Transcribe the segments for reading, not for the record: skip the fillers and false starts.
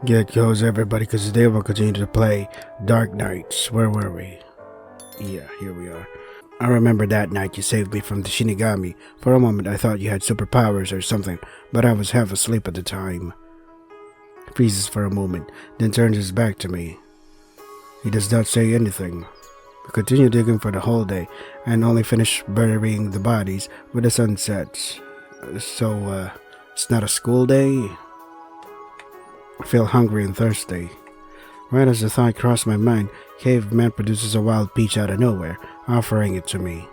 Get goes everybody, because today we'll continue to play Dark Knights. Where were we? Yeah, here we are. I remember that night you saved me from the Shinigami. For a moment I thought you had superpowers or something, but I was half asleep at the time. He freezes for a moment, then turns his back to me. He does not say anything. We continue digging for the whole day, and only finish burying the bodies when the sun sets. So, it's not a school day? I feel hungry and thirsty. Right as the thought crossed my mind, Caveman produces a wild peach out of nowhere, offering it to me.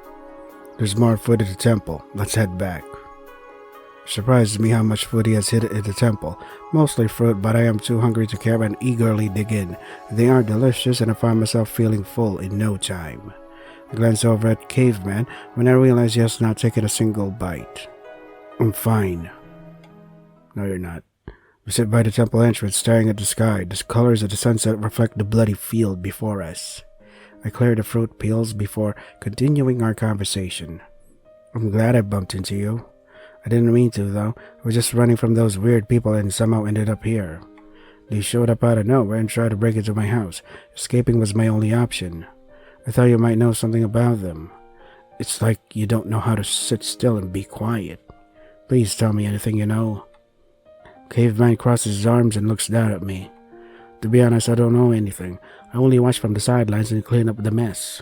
There's more food at the temple. Let's head back. It surprises me how much food he has hid at the temple. Mostly fruit, but I am too hungry to care and eagerly dig in. They are delicious, and I find myself feeling full in no time. I glance over at Caveman when I realize he has not taken a single bite. I'm fine. No, you're not. We sit by the temple entrance, staring at the sky. The colors of the sunset reflect the bloody field before us. I clear the fruit peels before continuing our conversation. I'm glad I bumped into you. I didn't mean to, though. I was just running from those weird people and somehow ended up here. They showed up out of nowhere and tried to break into my house. Escaping was my only option. I thought you might know something about them. It's like you don't know how to sit still and be quiet. Please tell me anything you know. Caveman crosses his arms and looks down at me. To be honest, I don't know anything. I only watch from the sidelines and clean up the mess.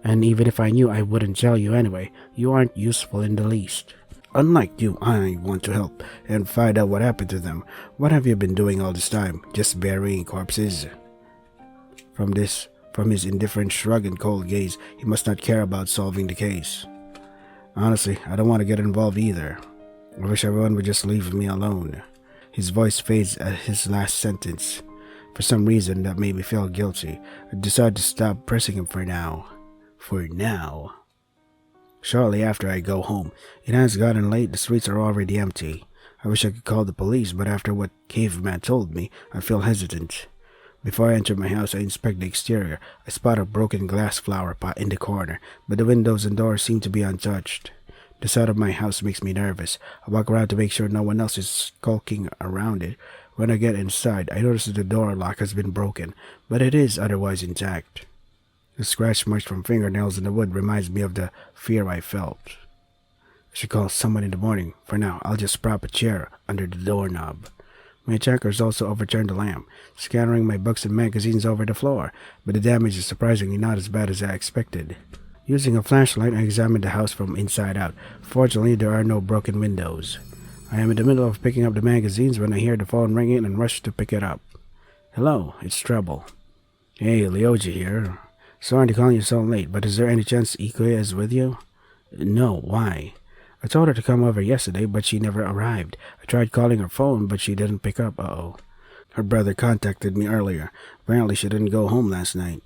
And even if I knew, I wouldn't tell you anyway. You aren't useful in the least. Unlike you, I want to help and find out what happened to them. What have you been doing all this time? Just burying corpses? From his indifferent shrug and cold gaze, he must not care about solving the case. Honestly, I don't want to get involved either. I wish everyone would just leave me alone. His voice fades at his last sentence. For some reason, that made me feel guilty. I decided to stop pressing him for now. For now. Shortly after I go home, it has gotten late. The streets are already empty. I wish I could call the police, but after what Caveman told me, I feel hesitant. Before I enter my house, I inspect the exterior. I spot a broken glass flower pot in the corner, but the windows and doors seem to be untouched. The side of my house makes me nervous. I walk around to make sure no one else is skulking around it. When I get inside, I notice that the door lock has been broken, but it is otherwise intact. The scratch marks from fingernails in the wood reminds me of the fear I felt. I should call someone in the morning. For now, I'll just prop a chair under the doorknob. My attackers also overturned the lamp, scattering my books and magazines over the floor, but the damage is surprisingly not as bad as I expected. Using a flashlight, I examined the house from inside out. Fortunately, there are no broken windows. I am in the middle of picking up the magazines when I hear the phone ringing and rush to pick it up. Hello, it's Treble. Hey, Ryoji here. Sorry to call you so late, but is there any chance Ikuya is with you? No, why? I told her to come over yesterday, but she never arrived. I tried calling her phone, but she didn't pick up. Uh-oh. Her brother contacted me earlier. Apparently she didn't go home last night.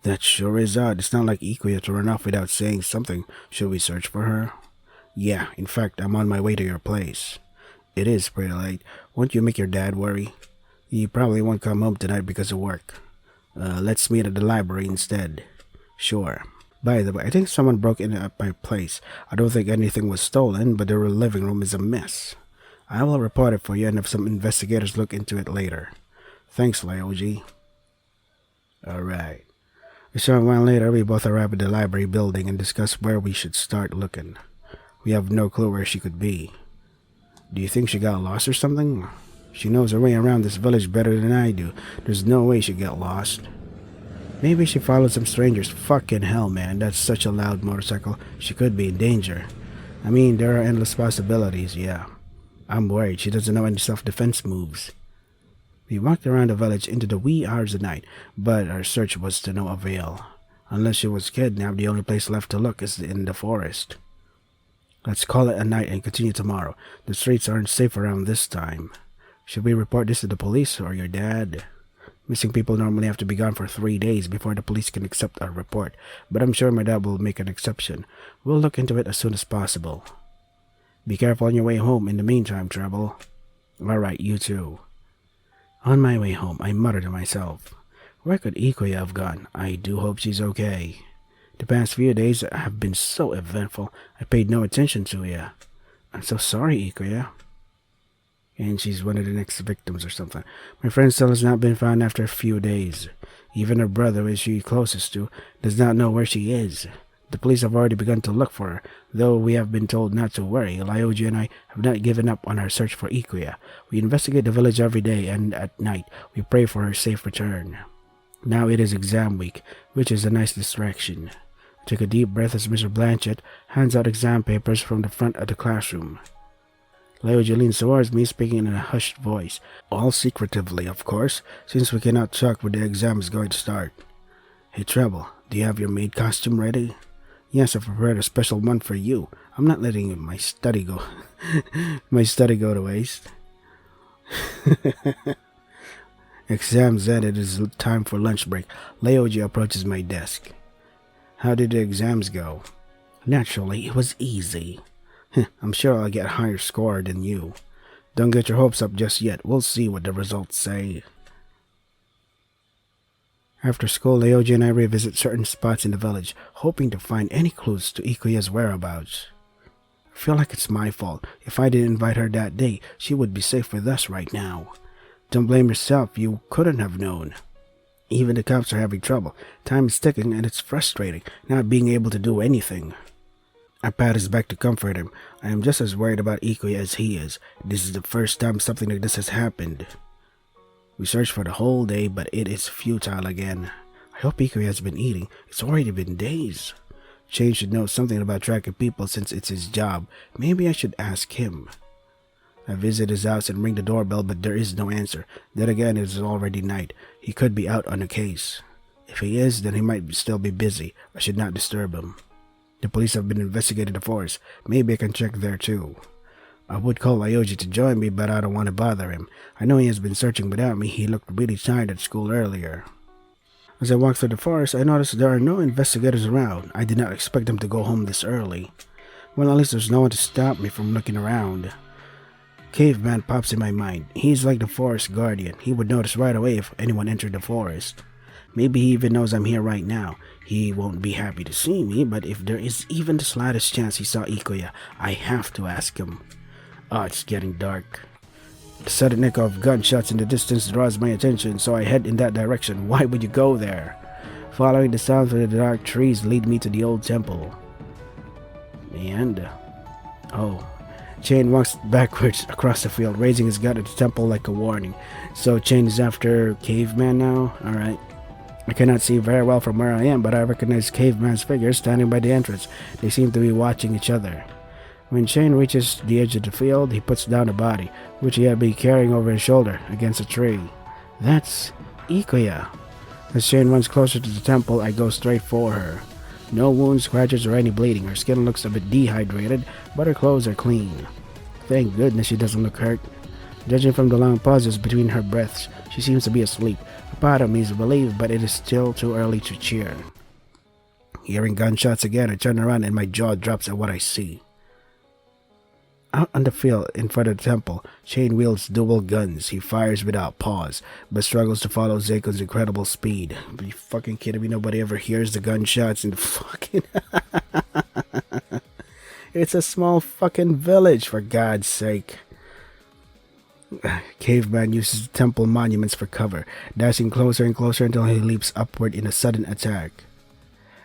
That sure is odd. It's not like Ikuya to run off without saying something. Should we search for her? Yeah, in fact, I'm on my way to your place. It is pretty late. Won't you make your dad worry? He probably won't come home tonight because of work. Let's meet at the library instead. Sure. By the way, I think someone broke in at my place. I don't think anything was stolen, but the living room is a mess. I will report it for you and have some investigators look into it later. Thanks, Ryoji. Alright. A short while later, we both arrive at the library building and discuss where we should start looking. We have no clue where she could be. Do you think she got lost or something? She knows her way around this village better than I do. There's no way she'd get lost. Maybe she followed some strangers. Fucking hell, man. That's such a loud motorcycle. She could be in danger. I mean, there are endless possibilities, yeah. I'm worried she doesn't know any self-defense moves. We walked around the village into the wee hours of night, but our search was to no avail. Unless she was kidnapped, the only place left to look is in the forest. Let's call it a night and continue tomorrow. The streets aren't safe around this time. Should we report this to the police or your dad? Missing people normally have to be gone for 3 days before the police can accept our report, but I'm sure my dad will make an exception. We'll look into it as soon as possible. Be careful on your way home in the meantime, Treble. Alright, you too. On my way home, I muttered to myself, where could Ikuya have gone? I do hope she's okay. The past few days have been so eventful, I paid no attention to you. I'm so sorry, Ikuya. and she's one of the next victims or something. My friend still has not been found after a few days. Even her brother, who she's closest to, does not know where she is. The police have already begun to look for her, though we have been told not to worry. Lyoji and I have not given up on our search for Ikuya. We investigate the village every day, and at night we pray for her safe return. Now it is exam week, which is a nice distraction. I take a deep breath as Mr. Blanchett hands out exam papers from the front of the classroom. Lyoji leans towards me, speaking in a hushed voice, all secretively, of course, since we cannot talk when the exam is going to start. Hey, Treble, do you have your maid costume ready? Yes, I've prepared a special one for you. I'm not letting my study go to waste. Exams ended. It is time for lunch break. Lyoji approaches my desk. How did the exams go? Naturally, it was easy. I'm sure I'll get a higher score than you. Don't get your hopes up just yet. We'll see what the results say. After school, Lyoji and I revisit certain spots in the village, hoping to find any clues to Ikuya's whereabouts. I feel like it's my fault. If I didn't invite her that day, she would be safe with us right now. Don't blame yourself. You couldn't have known. Even the cops are having trouble. Time is ticking and it's frustrating, not being able to do anything. I pat his back to comfort him. I am just as worried about Ikuya as he is. This is the first time something like this has happened. We searched for the whole day, but it is futile again. I hope Ikuya has been eating. It's already been days. Shane should know something about tracking people since it's his job. Maybe I should ask him. I visit his house and ring the doorbell, but there is no answer. Then again, it is already night. He could be out on a case. If he is, then he might still be busy. I should not disturb him. The police have been investigating the forest. Maybe I can check there too. I would call Lyoji to join me, but I don't want to bother him. I know he has been searching without me. He looked really tired at school earlier. As I walk through the forest, I notice there are no investigators around. I did not expect them to go home this early. Well, at least there's no one to stop me from looking around. Caveman pops in my mind. He's like the forest guardian. He would notice right away if anyone entered the forest. Maybe he even knows I'm here right now. He won't be happy to see me, but if there is even the slightest chance he saw Ikuya, I have to ask him. Oh, it's getting dark. The sudden echo of gunshots in the distance draws my attention, so I head in that direction. Why would you go there? Following the sounds of the dark trees lead me to the old temple. And... Chain walks backwards across the field, raising his gun at the temple like a warning. So Chain is after Caveman now? Alright. I cannot see very well from where I am, but I recognize Caveman's figure standing by the entrance. They seem to be watching each other. When Shane reaches the edge of the field, he puts down a body, which he had been carrying over his shoulder, against a tree. That's Ikuya. As Shane runs closer to the temple, I go straight for her. No wounds, scratches, or any bleeding. Her skin looks a bit dehydrated, but her clothes are clean. Thank goodness she doesn't look hurt. Judging from the long pauses between her breaths, she seems to be asleep. A part of me is relieved, but it is still too early to cheer. Hearing gunshots again, I turn around and my jaw drops at what I see. Out on the field in front of the temple, Shane wields dual guns. He fires without pause, but struggles to follow Zako's incredible speed. Are you fucking kidding me? Nobody ever hears the gunshots in the fucking... It's a small fucking village, for God's sake. Caveman uses the temple monuments for cover, dashing closer and closer until he leaps upward in a sudden attack.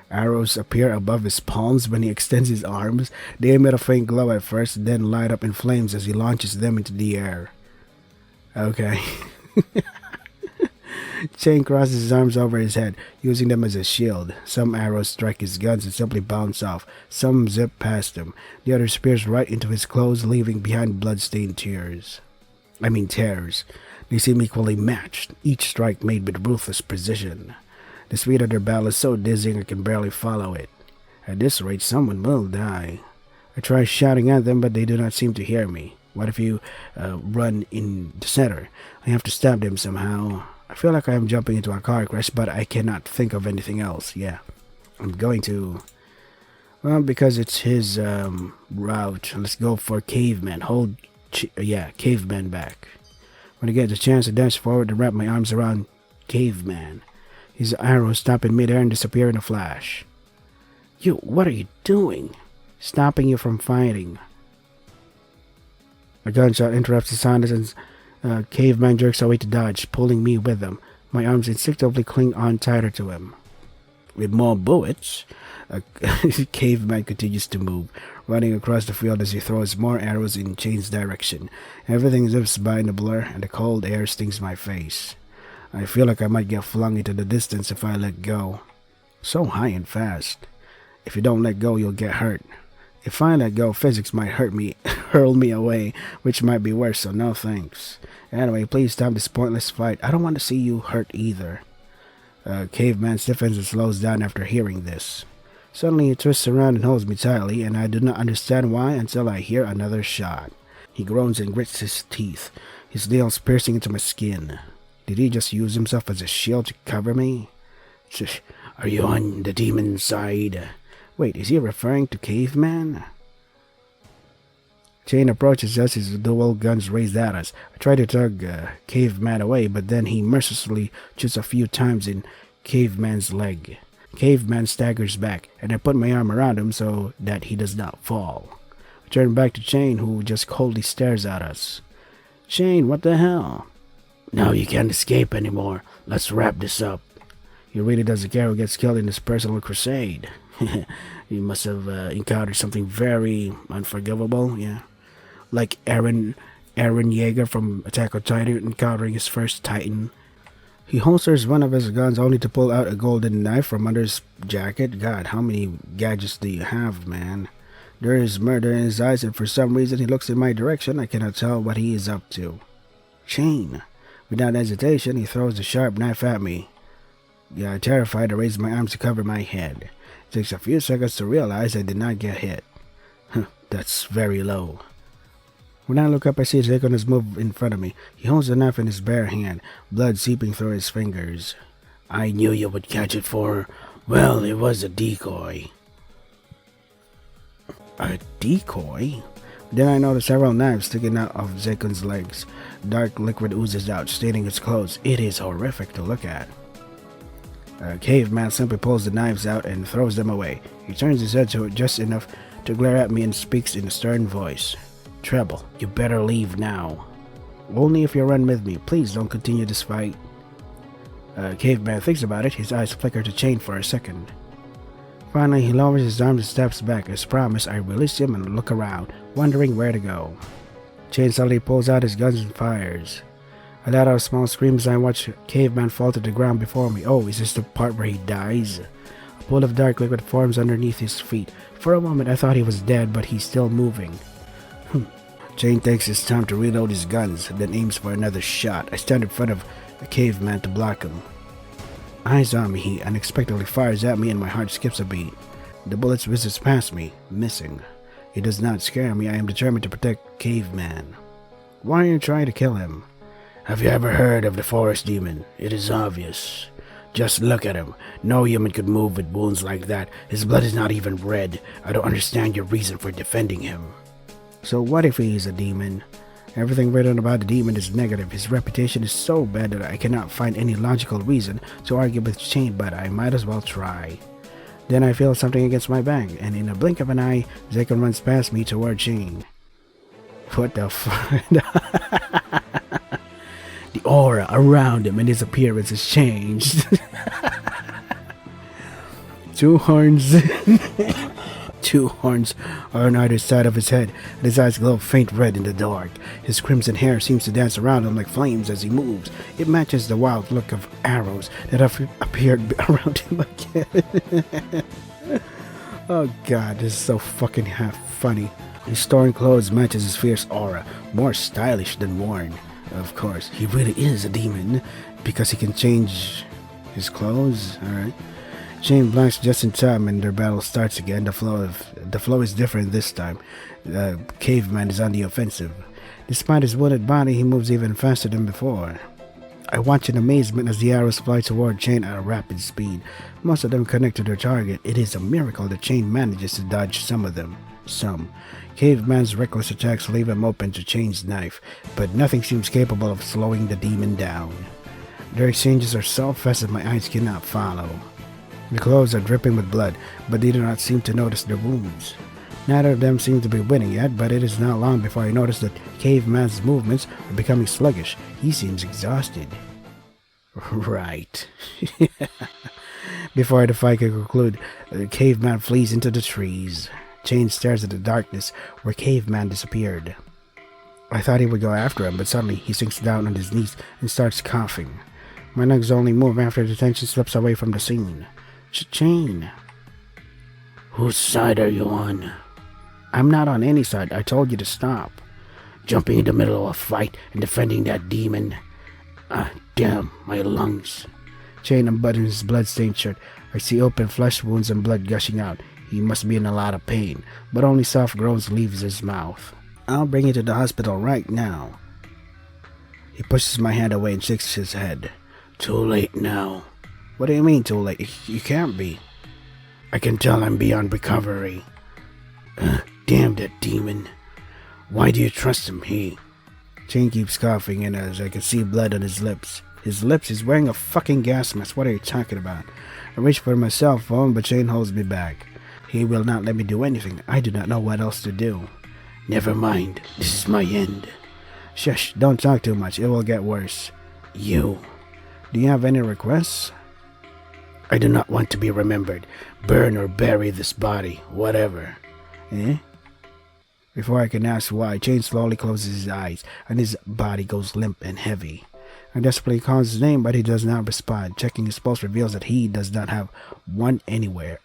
Arrows appear above his palms when he extends his arms. They emit a faint glow at first, then light up in flames as he launches them into the air. Okay. Chain crosses his arms over his head, using them as a shield. Some arrows strike his guns and simply bounce off. Some zip past him. The other spears right into his clothes, leaving behind blood-stained tears. Tears. They seem equally matched, each strike made with ruthless precision. The speed of their battle is so dizzying I can barely follow it. At this rate, someone will die. I try shouting at them, but they do not seem to hear me. What if you run in the center? I have to stop them somehow. I feel like I am jumping into a car crash, but I cannot think of anything else. Yeah, I'm going to... Well, because it's his route, let's go for Caveman. Caveman back. When I get the chance to dash forward and wrap my arms around Caveman, his arrows stop in midair and disappear in a flash. You, what are you doing? Stopping you from fighting. A gunshot interrupts the silence and Caveman jerks away to dodge, pulling me with him. My arms instinctively cling on tighter to him. With more bullets, Caveman continues to move, running across the field as he throws more arrows in Chain's direction. Everything zips by in a blur, and the cold air stings my face. I feel like I might get flung into the distance if I let go. So high and fast. If you don't let go, you'll get hurt. If I let go, physics might hurl me away, which might be worse, so no thanks. Anyway, please stop this pointless fight. I don't want to see you hurt either. Caveman stiffens and slows down after hearing this. Suddenly he twists around and holds me tightly, and I do not understand why until I hear another shot. He groans and grits his teeth, his nails piercing into my skin. Did he just use himself as a shield to cover me? Are you on the demon side? Wait, is he referring to Caveman? Chain approaches us, his dual guns raised at us. I try to tug Caveman away, but then he mercilessly shoots a few times in Caveman's leg. Caveman staggers back, and I put my arm around him so that he does not fall. I turn back to Chain, who just coldly stares at us. Chain, what the hell? Now you can't escape anymore. Let's wrap this up. He really doesn't care who gets killed in this personal crusade. He must have encountered something very unforgivable, yeah. Like Eren Yeager from Attack on Titan encountering his first Titan. He holsters one of his guns only to pull out a golden knife from under his jacket. God, how many gadgets do you have, man? There is murder in his eyes, and for some reason he looks in my direction. I cannot tell what he is up to. Chain. Without hesitation, he throws the sharp knife at me. Yeah, terrified, I raise my arms to cover my head. It takes a few seconds to realize I did not get hit. That's very low. When I look up, I see Zekon has moved in front of me. He holds the knife in his bare hand, blood seeping through his fingers. I knew you would catch it well, it was a decoy. A decoy? Then I notice several knives sticking out of Zekon's legs. Dark liquid oozes out, staining his clothes. It is horrific to look at. Caveman simply pulls the knives out and throws them away. He turns his head to it just enough to glare at me and speaks in a stern voice. Treble, you better leave now. Only if you run with me. Please don't continue this fight. Caveman thinks about it. His eyes flicker to Chain for a second. Finally, he lowers his arms and steps back. As promised, I release him and look around, wondering where to go. Chain suddenly pulls out his guns and fires. I let out a small scream as I watch Caveman fall to the ground before me. Oh, is this the part where he dies? A pool of dark liquid forms underneath his feet. For a moment I thought he was dead, but he's still moving. Chain takes his time to reload his guns, then aims for another shot. I stand in front of the Caveman to block him. Eyes on me, he unexpectedly fires at me and my heart skips a beat. The bullets whizzes past me, missing. It does not scare me. I am determined to protect Caveman. Why are you trying to kill him? Have you ever heard of the forest demon? It is obvious. Just look at him. No human could move with wounds like that. His blood is not even red. I don't understand your reason for defending him. So what if he is a demon? Everything written about the demon is negative. His reputation is so bad that I cannot find any logical reason to argue with Chain, but I might as well try. Then I feel something against my back, and in a blink of an eye, Zekon runs past me toward Chain. What the fuck? The aura around him and his appearance has changed. Two horns are on either side of his head, and his eyes glow faint red in the dark. His crimson hair seems to dance around him like flames as he moves. It matches the wild look of arrows that have appeared around him again. Oh god, this is so fucking half funny. His torn clothes matches his fierce aura, more stylish than worn. Of course, he really is a demon, because he can change his clothes. Alright. Chain blanks just in time and their battle starts again. The flow is different this time. Caveman is on the offensive. Despite his wounded body, he moves even faster than before. I watch in amazement as the arrows fly toward Chain at a rapid speed. Most of them connect to their target. It is a miracle that Chain manages to dodge some of them. Caveman's reckless attacks leave him open to Chain's knife, but nothing seems capable of slowing the demon down. Their exchanges are so fast that my eyes cannot follow. The clothes are dripping with blood, but they do not seem to notice their wounds. Neither of them seem to be winning yet, but it is not long before I notice that Caveman's movements are becoming sluggish. He seems exhausted. Right. Before the fight can conclude, the Caveman flees into the trees. Chain stares at the darkness where Caveman disappeared. I thought he would go after him, but suddenly he sinks down on his knees and starts coughing. My legs only move after the tension slips away from the scene. Chain. Whose side are you on? I'm not on any side. I told you to stop. Jumping in the middle of a fight and defending that demon. Damn, my lungs. Chain unbuttons his blood-stained shirt. I see open flesh wounds and blood gushing out. He must be in a lot of pain, but only soft groans leaves his mouth. I'll bring you to the hospital right now. He pushes my hand away and shakes his head. Too late now. What do you mean too late? You can't be. I can tell I'm beyond recovery. Damn that demon. Why do you trust him, Chain keeps coughing, and as I can see blood on his lips. His lips? He's wearing a fucking gas mask. What are you talking about? I reach for my cell phone, but Chain holds me back. He will not let me do anything. I do not know what else to do. Never mind. This is my end. Shush, don't talk too much. It will get worse. You. Do you have any requests? I do not want to be remembered. Burn or bury this body. Whatever. Before I can ask why, Chain slowly closes his eyes, and his body goes limp and heavy. I desperately call his name, but he does not respond. Checking his pulse reveals that he does not have one anymore.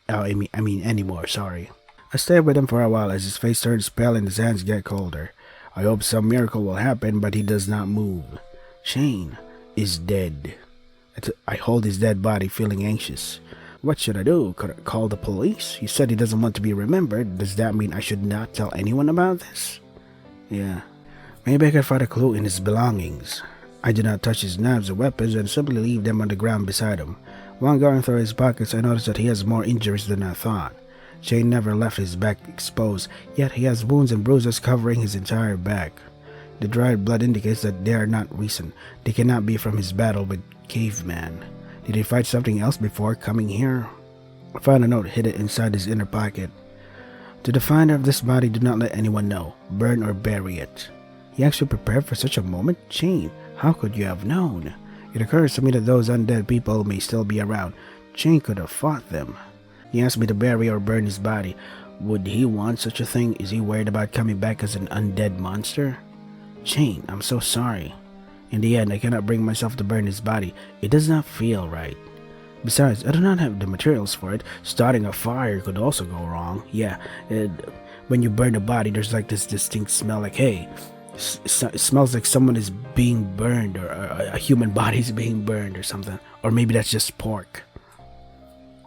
Sorry. I stay with him for a while as his face turns pale and his hands get colder. I hope some miracle will happen, but he does not move. Chain is dead. I hold his dead body, feeling anxious. What should I do? Could I call the police? He said he doesn't want to be remembered. Does that mean I should not tell anyone about this? Yeah. Maybe I could find a clue in his belongings. I do not touch his knives or weapons and simply leave them on the ground beside him. While going through his pockets, I notice that he has more injuries than I thought. Chain never left his back exposed, yet he has wounds and bruises covering his entire back. The dried blood indicates that they are not recent. They cannot be from his battle with Caveman. Did he fight something else before coming here? I found a note hidden inside his inner pocket. To the finder of this body, do not let anyone know. Burn or bury it. He actually prepared for such a moment? Chain, how could you have known? It occurs to me that those undead people may still be around. Chain could have fought them. He asked me to bury or burn his body. Would he want such a thing? Is he worried about coming back as an undead monster? Chain, I'm so sorry. In the end, I cannot bring myself to burn his body. It does not feel right. Besides, I do not have the materials for it. Starting a fire could also go wrong. Yeah, when you burn a body, there's like this distinct smell like, hey, it smells like someone is being burned, or a human body is being burned or something. Or maybe that's just pork.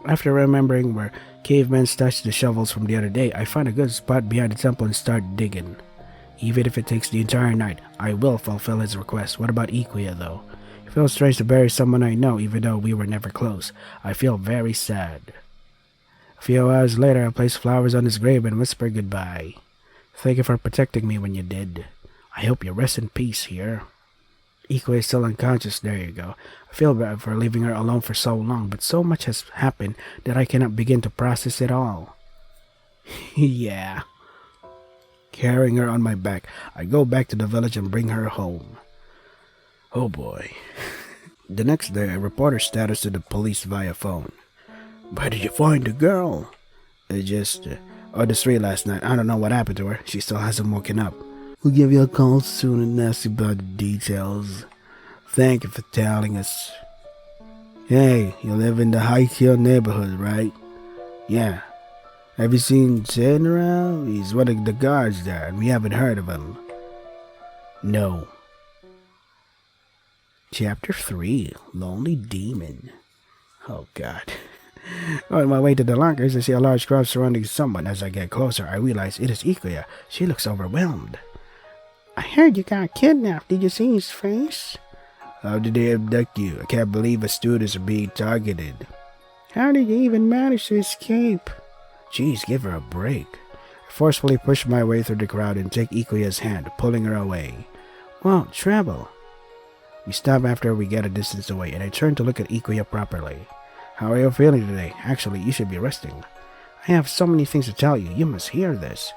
After remembering where Caveman stashed the shovels from the other day, I find a good spot behind the temple and start digging. Even if it takes the entire night, I will fulfill his request. What about Ikuya, though? It feels strange to bury someone I know, even though we were never close. I feel very sad. A few hours later, I place flowers on his grave and whisper goodbye. Thank you for protecting me when you did. I hope you rest in peace here. Ikuya is still unconscious. There you go. I feel bad for leaving her alone for so long, but so much has happened that I cannot begin to process it all. Yeah. Carrying her on my back, I go back to the village and bring her home. Oh boy. The next day, I report her status to the police via phone. Where did you find the girl? On the street last night. I don't know what happened to her. She still hasn't woken up. We'll give you a call soon and ask you about the details. Thank you for telling us. Hey, you live in the Haikyō neighborhood, right? Yeah. Have you seen Zen around? He's one of the guards there, and we haven't heard of him. No. Chapter 3, Lonely Demon. Oh God. On my way to the lockers, I see a large crowd surrounding someone. As I get closer, I realize it is Ikuya. She looks overwhelmed. I heard you got kidnapped. Did you see his face? How did they abduct you? I can't believe us students are being targeted. How did you even manage to escape? Jeez, give her a break. I forcefully push my way through the crowd and take Ikuya's hand, pulling her away. Whoa, trouble. We stop after we get a distance away, and I turn to look at Ikuya properly. How are you feeling today? Actually, you should be resting. I have so many things to tell you. You must hear this.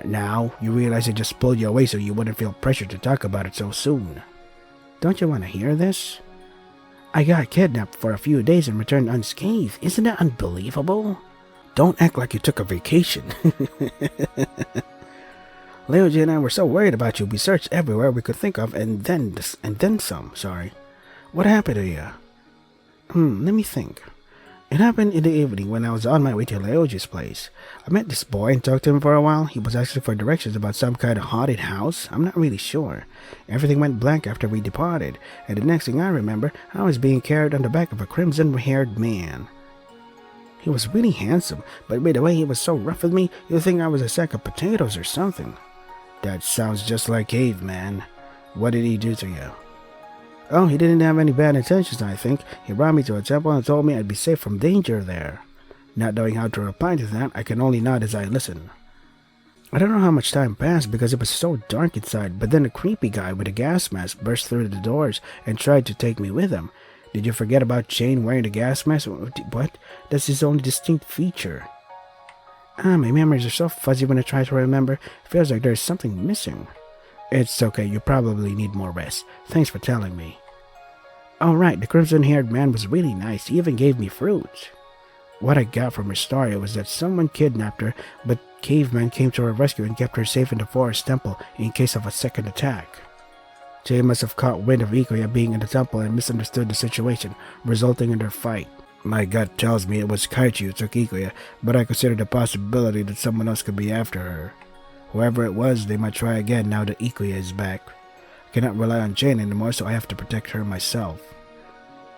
Now, you realize I just pulled you away so you wouldn't feel pressure to talk about it so soon. Don't you want to hear this? I got kidnapped for a few days and returned unscathed. Isn't that unbelievable? Don't act like you took a vacation. Leoji and I were so worried about you, we searched everywhere we could think of and then some. Sorry. What happened to you? Let me think. It happened in the evening when I was on my way to Leoji's place. I met this boy and talked to him for a while. He was asking for directions about some kind of haunted house. I'm not really sure. Everything went blank after we departed, and the next thing I remember, I was being carried on the back of a crimson-haired man. He was really handsome, but by the way he was so rough with me, you'd think I was a sack of potatoes or something. That sounds just like Caveman. What did he do to you? Oh, he didn't have any bad intentions, I think. He brought me to a temple and told me I'd be safe from danger there. Not knowing how to reply to that, I can only nod as I listen. I don't know how much time passed because it was so dark inside, but then a creepy guy with a gas mask burst through the doors and tried to take me with him. Did you forget about Shane wearing the gas mask? What? That's his only distinct feature. My memories are so fuzzy when I try to remember. It feels like there's something missing. It's okay, you probably need more rest. Thanks for telling me. Oh right, the crimson-haired man was really nice. He even gave me fruit. What I got from her story was that someone kidnapped her, but Caveman came to her rescue and kept her safe in the forest temple in case of a second attack. Jay must have caught wind of Ikuya being in the temple and misunderstood the situation, resulting in their fight. My gut tells me it was Kaichi who took Ikuya, but I consider the possibility that someone else could be after her. Whoever it was, they might try again now that Ikuya is back. I cannot rely on Jane anymore, so I have to protect her myself.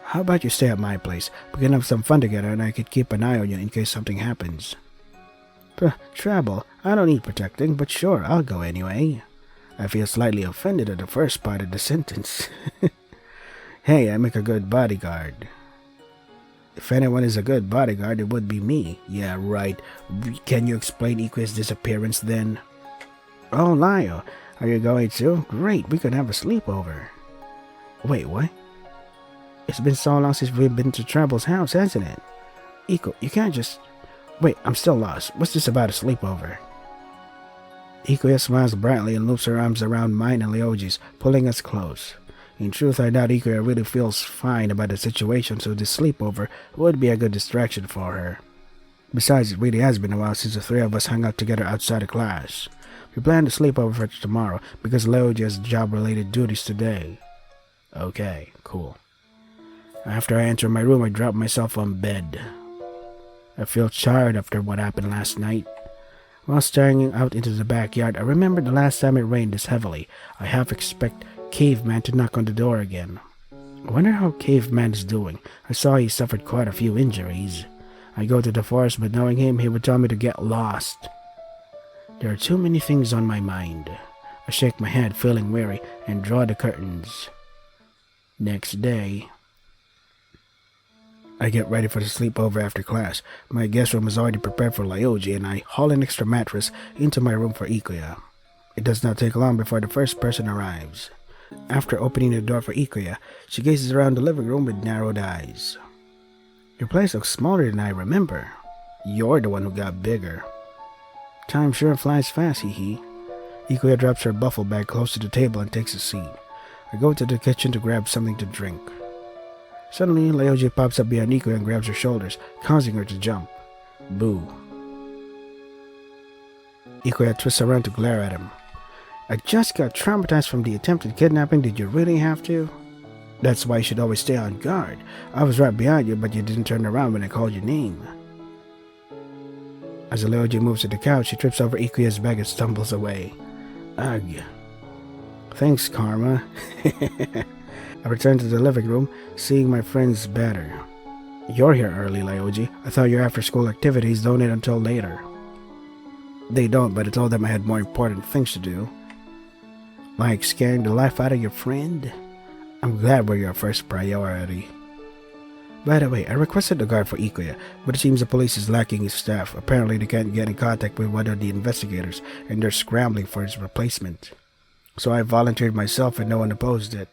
How about you stay at my place? We can have some fun together and I could keep an eye on you in case something happens. Trouble? I don't need protecting, but sure, I'll go anyway. I feel slightly offended at the first part of the sentence. Hey, I make a good bodyguard. If anyone is a good bodyguard, it would be me. Yeah, right. Can you explain Ikuya's disappearance then? Oh, Lio, are you going to? Great, we could have a sleepover. Wait, what? It's been so long since we've been to Trouble's house, hasn't it? Iko, you can't just... Wait, I'm still lost. What's this about a sleepover? Ikuya smiles brightly and loops her arms around mine and Leoji's, pulling us close. In truth, I doubt Ikuya really feels fine about the situation, so this sleepover would be a good distraction for her. Besides, it really has been a while since the three of us hung out together outside of class. We planned to sleep over for tomorrow because Leoji has job-related duties today. Okay, cool. After I enter my room, I drop myself on bed. I feel tired after what happened last night. While staring out into the backyard, I remember the last time it rained this heavily. I half expect Caveman to knock on the door again. I wonder how Caveman is doing. I saw he suffered quite a few injuries. I go to the forest, but knowing him, he would tell me to get lost. There are too many things on my mind. I shake my head, feeling weary, and draw the curtains. Next day, I get ready for the sleepover after class. My guest room is already prepared for Leoji, and I haul an extra mattress into my room for Ikuya. It does not take long before the first person arrives. After opening the door for Ikuya, she gazes around the living room with narrowed eyes. Your place looks smaller than I remember. You're the one who got bigger. Time sure flies fast, hee. Ikuya drops her buffle bag close to the table and takes a seat. I go to the kitchen to grab something to drink. Suddenly, Leoji pops up behind Ikuya and grabs her shoulders, causing her to jump. Boo. Ikuya twists around to glare at him. I just got traumatized from the attempted kidnapping. Did you really have to? That's why you should always stay on guard. I was right behind you, but you didn't turn around when I called your name. As Leoji moves to the couch, she trips over Ikuya's bag and stumbles away. Ugh. Thanks, Karma. I return to the living room, seeing my friends better. You're here early, Leoji. I thought your after-school activities don't end until later. They don't, but I told them I had more important things to do. Like scaring the life out of your friend? I'm glad we're your first priority. By the way, I requested a guard for Ikuya, but it seems the police is lacking his staff. Apparently they can't get in contact with one of the investigators, and they're scrambling for his replacement. So I volunteered myself and no one opposed it.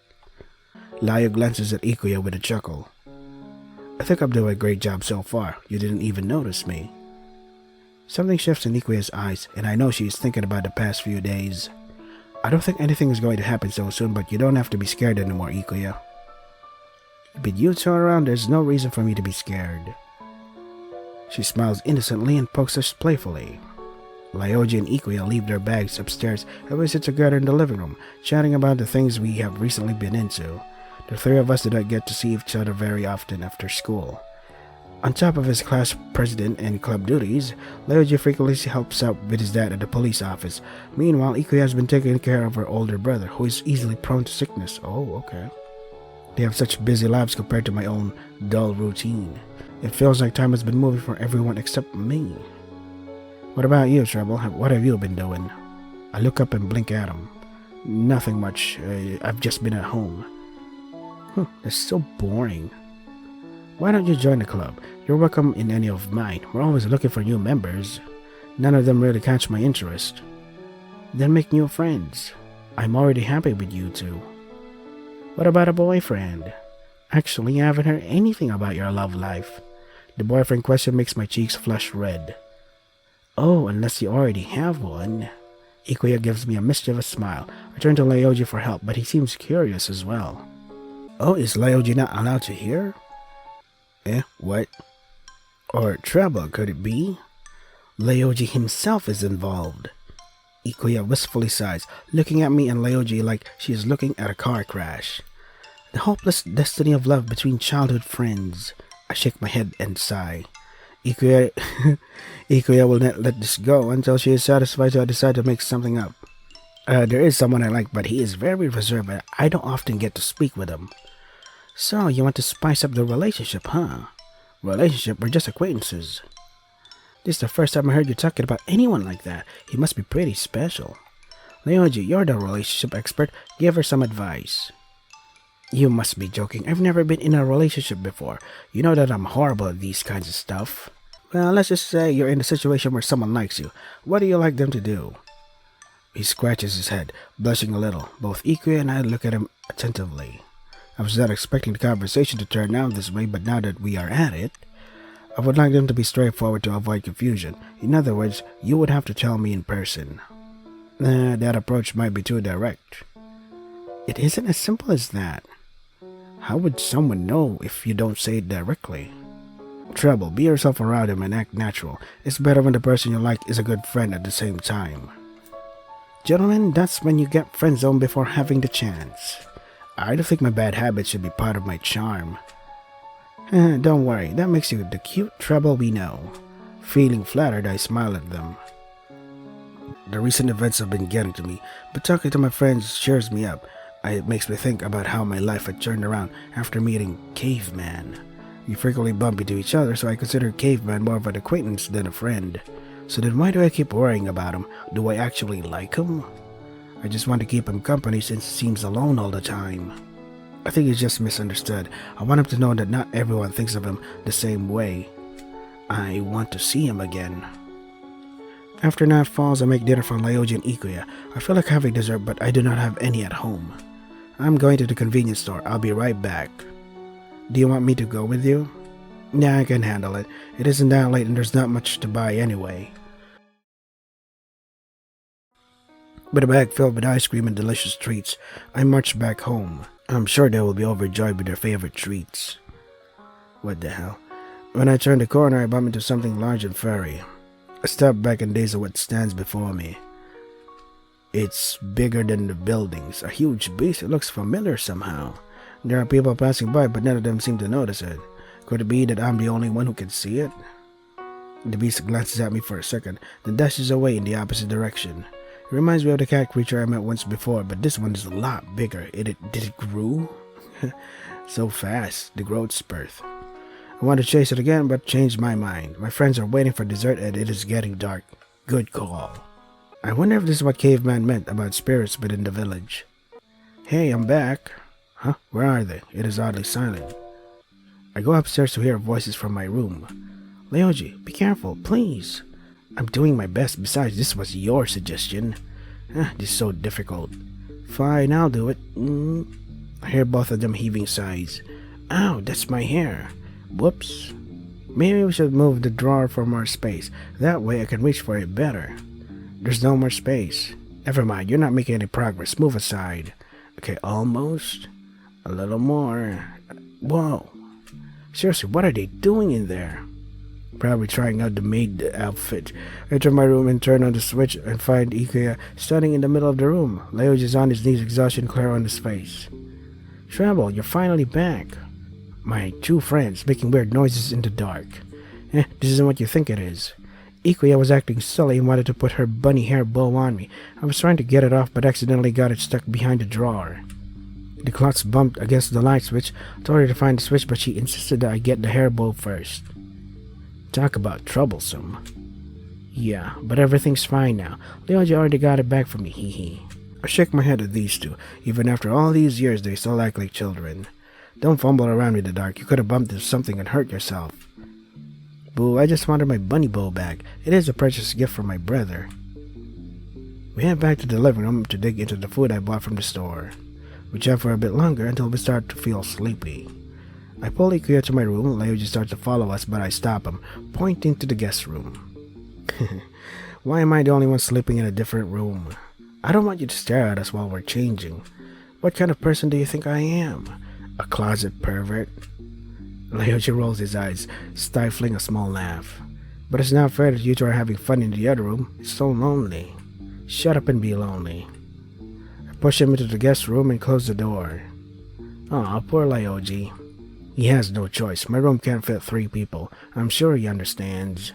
Laya glances at Ikuya with a chuckle. I think I'm doing a great job so far. You didn't even notice me. Something shifts in Ikuya's eyes, and I know she is thinking about the past few days. I don't think anything is going to happen so soon, but you don't have to be scared anymore, Ikuya. With you two around, there's no reason for me to be scared. She smiles innocently and pokes us playfully. Ryoji and Ikuya leave their bags upstairs and we sit together in the living room, chatting about the things we have recently been into. The three of us did not get to see each other very often after school. On top of his class president and club duties, Ryoji frequently helps out with his dad at the police office. Meanwhile, Ikuya has been taking care of her older brother, who is easily prone to sickness. Oh, okay. They have such busy lives compared to my own dull routine. It feels like time has been moving for everyone except me. What about you, Treble? What have you been doing? I look up and blink at him. Nothing much. I've just been at home. That's so boring. Why don't you join the club? You're welcome in any of mine. We're always looking for new members. None of them really catch my interest. Then make new friends. I'm already happy with you two. What about a boyfriend? Actually, I haven't heard anything about your love life. The boyfriend question makes my cheeks flush red. Oh, unless you already have one. Ikuya gives me a mischievous smile. I turn to Ryoji for help, but he seems curious as well. Oh, is Ryoji not allowed to hear? What? Or Treble, could it be? Ryoji himself is involved. Ikuya wistfully sighs, looking at me and Ryoji like she is looking at a car crash. The hopeless destiny of love between childhood friends. I shake my head and sigh. Ikuya will not let this go until she is satisfied, so I decide to make something up. There is someone I like, but he is very reserved and I don't often get to speak with him. So, you want to spice up the relationship, huh? Relationship? We're just acquaintances. This is the first time I heard you talking about anyone like that. He must be pretty special. Ryoji, you're the relationship expert. Give her some advice. You must be joking. I've never been in a relationship before. You know that I'm horrible at these kinds of stuff. Well, let's just say you're in a situation where someone likes you. What do you like them to do? He scratches his head, blushing a little. Both Ikuya and I look at him attentively. I was not expecting the conversation to turn out this way, but now that we are at it, I would like them to be straightforward to avoid confusion. In other words, you would have to tell me in person. That approach might be too direct. It isn't as simple as that. How would someone know if you don't say it directly? Treble, be yourself around him and act natural. It's better when the person you like is a good friend at the same time. Gentlemen, that's when you get friend-zoned before having the chance. I don't think my bad habits should be part of my charm. Don't worry, that makes you the cute Treble we know. Feeling flattered, I smile at them. The recent events have been getting to me, but talking to my friends cheers me up. It makes me think about how my life had turned around after meeting Caveman. We frequently bump into each other, so I consider Caveman more of an acquaintance than a friend. So then why do I keep worrying about him? Do I actually like him? I just want to keep him company since he seems alone all the time. I think he's just misunderstood. I want him to know that not everyone thinks of him the same way. I want to see him again. After night falls, I make dinner for Ryoji and Ikuya. I feel like having dessert, but I do not have any at home. I'm going to the convenience store. I'll be right back. Do you want me to go with you? Nah, I can handle it. It isn't that late and there's not much to buy anyway. With a bag filled with ice cream and delicious treats, I march back home. I'm sure they will be overjoyed with their favorite treats. What the hell? When I turn the corner, I bump into something large and furry. I step back and daze at what stands before me. It's bigger than the buildings. A huge beast. It looks familiar somehow. There are people passing by, but none of them seem to notice it. Could it be that I'm the only one who can see it? The beast glances at me for a second, then dashes away in the opposite direction. It reminds me of the cat creature I met once before, but this one is a lot bigger. Did it grow? So fast, the growth spurt. I want to chase it again, but changed my mind. My friends are waiting for dessert and it is getting dark. Good call. I wonder if this is what Caveman meant about spirits within the village. Hey, I'm back. Huh? Where are they? It is oddly silent. I go upstairs to hear voices from my room. Ryoji, be careful, please. I'm doing my best. Besides, this was your suggestion. This is so difficult. Fine, I'll do it. I hear both of them heaving sighs. Ow, that's my hair. Whoops. Maybe we should move the drawer for more space. That way I can reach for it better. There's no more space. Never mind, you're not making any progress. Move aside. Okay, almost. A little more. Whoa. Seriously, what are they doing in there? Probably trying out the maid outfit. I enter my room and turn on the switch and find Ikuya standing in the middle of the room. Leoji is on his knees, exhaustion clear on his face. Treble, you're finally back. My two friends making weird noises in the dark. This isn't what you think it is. Ikuya was acting silly and wanted to put her bunny hair bow on me. I was trying to get it off but accidentally got it stuck behind the drawer. The cloths bumped against the light switch. I told her to find the switch but she insisted that I get the hair bow first. Talk about troublesome. Yeah, but everything's fine now. Leoji already got it back for me, hee hee. I shake my head at these two. Even after all these years, they still act like children. Don't fumble around in the dark. You could have bumped into something and hurt yourself. Boo, I just wanted my bunny bow back. It is a precious gift from my brother. We head back to the living room to dig into the food I bought from the store. We chat for a bit longer until we start to feel sleepy. I pull Ikuya to my room. Leoji starts to follow us, but I stop him, pointing to the guest room. Why am I the only one sleeping in a different room? I don't want you to stare at us while we're changing. What kind of person do you think I am? A closet pervert? Leoji rolls his eyes, stifling a small laugh. But it's not fair that you two are having fun in the other room. It's so lonely. Shut up and be lonely. I push him into the guest room and close the door. Aw, poor Leoji. He has no choice. My room can't fit 3 people. I'm sure he understands.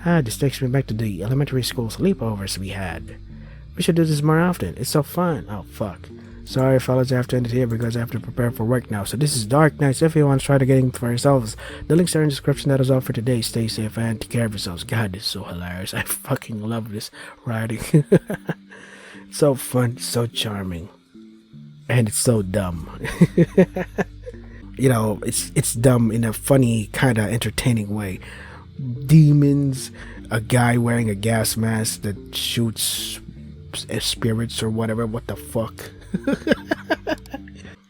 This takes me back to the elementary school sleepovers we had. We should do this more often. It's so fun. Oh, fuck. Sorry, fellas, I have to end it here because I have to prepare for work now. So this is Dark Knights. If you want to try to get it for yourselves, the links are in the description. That is all for today. Stay safe and take care of yourselves. God, this is so hilarious. I fucking love this writing. So fun, so charming. And it's so dumb. You know, it's dumb in a funny, kind of entertaining way. Demons, a guy wearing a gas mask that shoots spirits or whatever. What the fuck?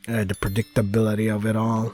The predictability of it all.